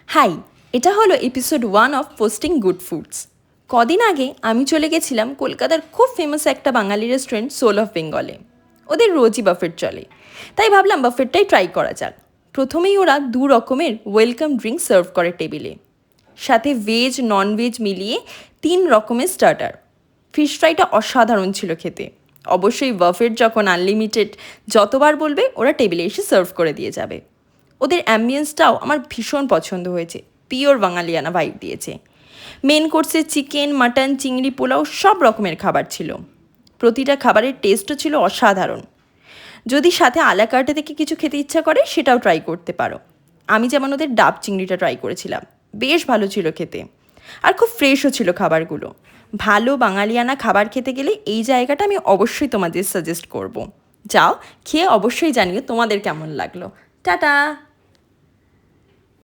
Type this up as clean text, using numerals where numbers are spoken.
High, এটা হলো episode 1 of posting good foods. কদিন আগে আমি চলে গেছিলাম কলকাতার খুব ফেমাস একটা বাঙালি রেস্টুরেন্ট সোল অফ বেঙ্গলে। ওদের রোজই বাফেট চলে, তাই ভাবলাম বাফেটটাই ট্রাই করা যাক। প্রথমেই ওরা 2 রকমের ওয়েলকাম ড্রিঙ্ক সার্ভ করে টেবিলে, সাথে ভেজ নন ভেজ মিলিয়ে 3 রকমের স্টার্টার। ফিশ ফ্রাইটা অসাধারণ ছিল খেতে। অবশ্যই বাফেট যখন আনলিমিটেড, যতবার বলবে ওরা টেবিলে এসে সার্ভ করে দিয়ে যাবে। ওদের অ্যাম্বিয়েন্সটাও আমার ভীষণ পছন্দ হয়েছে, পিওর বাঙালিয়ানা ভাইব দিয়েছে। মেন কোর্সে চিকেন, মাটন, চিংড়ি, পোলাও সব রকমের খাবার ছিল। প্রতিটা খাবারের টেস্টও ছিল অসাধারণ। যদি সাথে আলাকার্টে থেকে কিছু খেতে ইচ্ছা করে সেটাও ট্রাই করতে পারো। আমি যেমন ওদের ডাব চিংড়িটা ট্রাই করেছিলাম, বেশ ভালো ছিল খেতে, আর খুব ফ্রেশও ছিল খাবারগুলো। ভালো বাঙালিয়ানা খাবার খেতে গেলে এই জায়গাটা আমি অবশ্যই তোমাদের সাজেস্ট করব। যাও, খেয়ে অবশ্যই জানিও তোমাদের কেমন লাগলো। টাটা।